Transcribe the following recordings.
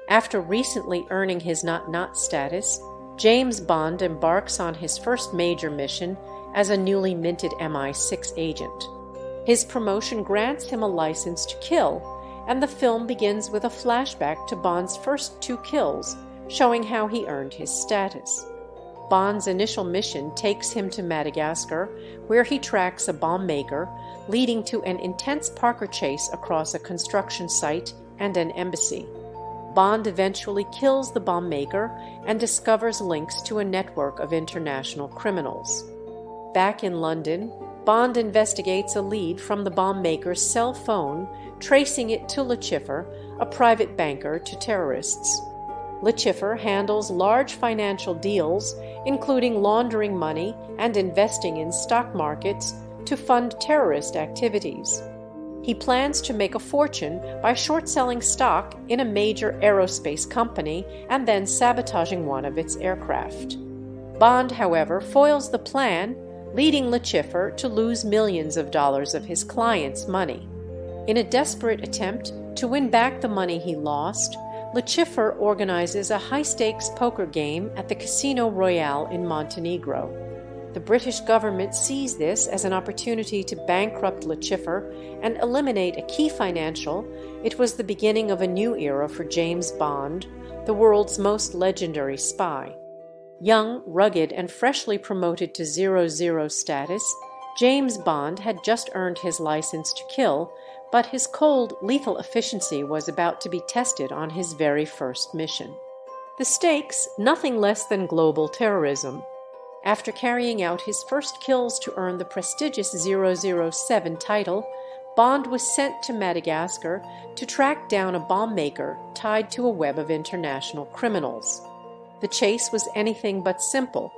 After recently earning his not status, James Bond embarks on his first major mission as a newly minted MI6 agent. His promotion grants him a license to kill, and the film begins with a flashback to Bond's first 2 kills, showing how he earned his status. Bond's initial mission takes him to Madagascar, where he tracks a bomb maker, leading to an intense parkourchase across a construction site and an embassy. Bond eventually kills the bomb maker and discovers links to a network of international criminals. Back in London, Bond investigates a lead from the bomb maker's cell phone, tracing it to Le Chiffre, a private banker to terrorists. Le Chiffre handles large financial deals, including laundering money and investing in stock markets to fund terrorist activities. He plans to make a fortune by short-selling stock in a major aerospace company and then sabotaging one of its aircraft. Bond, however, foils the plan, leading Le Chiffre to lose millions of dollars of his clients' money. In a desperate attempt to win back the money he lost, Le Chiffre organizes a high-stakes poker game at the Casino Royale in Montenegro. The British government sees this as an opportunity to bankrupt Le Chiffre and eliminate a key financial. It was the beginning of a new era for James Bond, the world's most legendary spy. Young, rugged, and freshly promoted to 00 status, James Bond had just earned his license to kill, but his cold, lethal efficiency was about to be tested on his very first mission. The stakes, nothing less than global terrorism. After carrying out his first kills to earn the prestigious 007 title, Bond was sent to Madagascar to track down a bomb maker tied to a web of international criminals. The chase was anything but simple.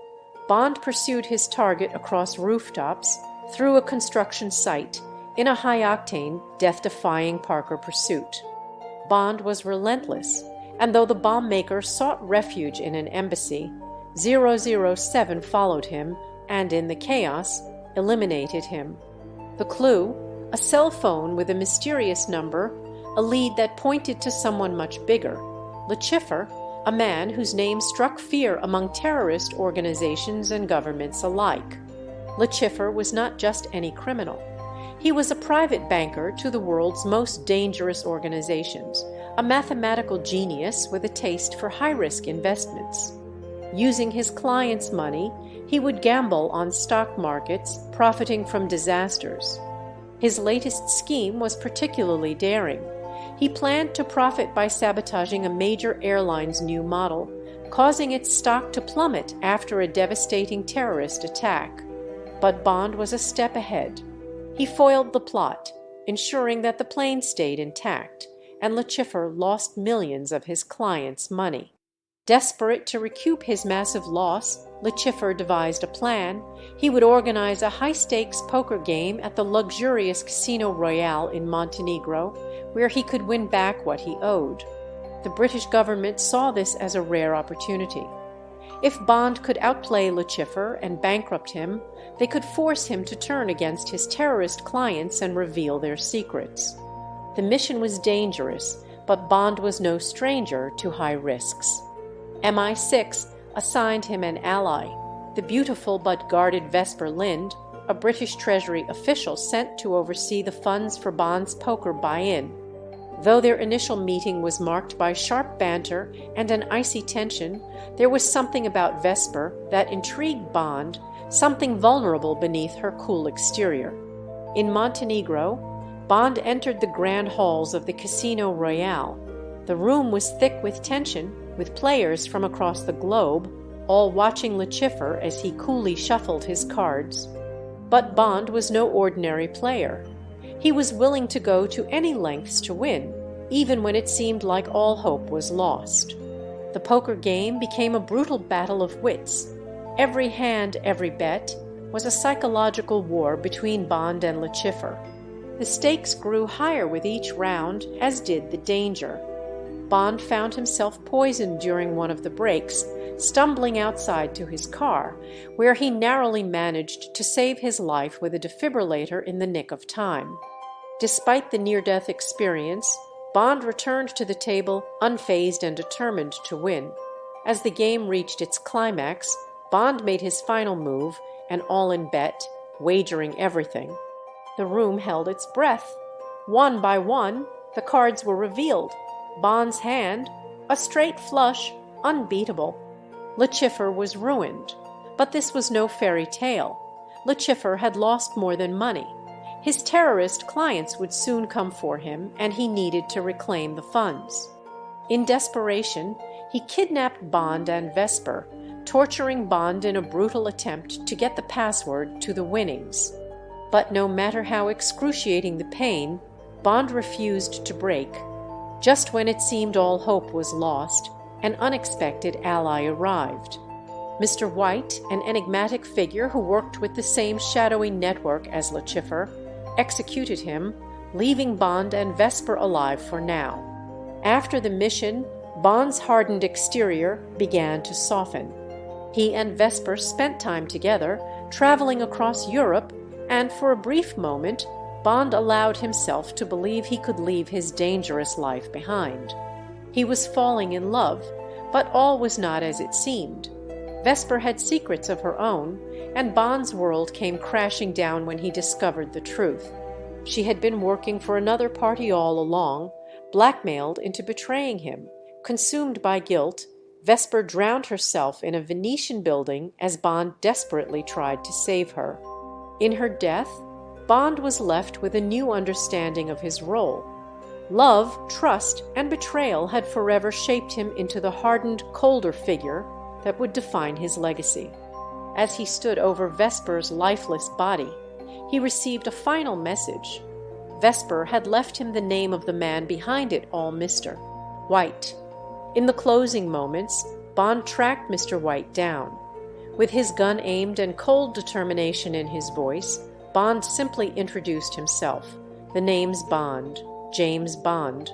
Bond pursued his target across rooftops, through a construction site, in a high-octane, death-defying Parker pursuit. Bond was relentless, and though the bomb maker sought refuge in an embassy, 007 followed him and, in the chaos, eliminated him. The clue? A cell phone with a mysterious number, a lead that pointed to someone much bigger. Le Chiffre, a man whose name struck fear among terrorist organizations and governments alike. Le Chiffre was not just any criminal. He was a private banker to the world's most dangerous organizations, a mathematical genius with a taste for high-risk investments. Using his clients' money, he would gamble on stock markets, profiting from disasters. His latest scheme was particularly daring. He planned to profit by sabotaging a major airline's new model, causing its stock to plummet after a devastating terrorist attack. But Bond was a step ahead. He foiled the plot, ensuring that the plane stayed intact, and Le Chiffre lost millions of his clients' money. Desperate to recoup his massive loss, Le Chiffre devised a plan. He would organize a high-stakes poker game at the luxurious Casino Royale in Montenegro, where he could win back what he owed. The British government saw this as a rare opportunity. If Bond could outplay Le Chiffre and bankrupt him, they could force him to turn against his terrorist clients and reveal their secrets. The mission was dangerous, but Bond was no stranger to high risks. MI6 assigned him an ally, the beautiful but guarded Vesper Lynd, a British Treasury official sent to oversee the funds for Bond's poker buy-in. Though their initial meeting was marked by sharp banter and an icy tension, there was something about Vesper that intrigued Bond, something vulnerable beneath her cool exterior. In Montenegro, Bond entered the grand halls of the Casino Royale. The room was thick with tension, with players from across the globe, all watching Le Chiffre as he coolly shuffled his cards. But Bond was no ordinary player. He was willing to go to any lengths to win, even when it seemed like all hope was lost. The poker game became a brutal battle of wits. Every hand, every bet, was a psychological war between Bond and Le Chiffre. The stakes grew higher with each round, as did the danger. Bond found himself poisoned during one of the breaks, stumbling outside to his car, where he narrowly managed to save his life with a defibrillator in the nick of time. Despite the near-death experience, Bond returned to the table, unfazed and determined to win. As the game reached its climax, Bond made his final move, an all-in bet, wagering everything. The room held its breath. One by one, the cards were revealed. Bond's hand, a straight flush, unbeatable. Le Chiffre was ruined. But this was no fairy tale. Le Chiffre had lost more than money. His terrorist clients would soon come for him, and he needed to reclaim the funds. In desperation, he kidnapped Bond and Vesper, torturing Bond in a brutal attempt to get the password to the winnings. But no matter how excruciating the pain, Bond refused to break. Just when it seemed all hope was lost, an unexpected ally arrived. Mr. White, an enigmatic figure who worked with the same shadowy network as Le Chiffre, executed him, leaving Bond and Vesper alive for now. After the mission, Bond's hardened exterior began to soften. He and Vesper spent time together, traveling across Europe, and for a brief moment, Bond allowed himself to believe he could leave his dangerous life behind. He was falling in love, but all was not as it seemed. Vesper had secrets of her own, and Bond's world came crashing down when he discovered the truth. She had been working for another party all along, blackmailed into betraying him. Consumed by guilt, Vesper drowned herself in a Venetian building as Bond desperately tried to save her. In her death, Bond was left with a new understanding of his role. Love, trust, and betrayal had forever shaped him into the hardened, colder figure that would define his legacy. As he stood over Vesper's lifeless body, he received a final message. Vesper had left him the name of the man behind it all, Mr. White. In the closing moments, Bond tracked Mr. White down. With his gun aimed and cold determination in his voice, Bond simply introduced himself. The name's Bond, James Bond.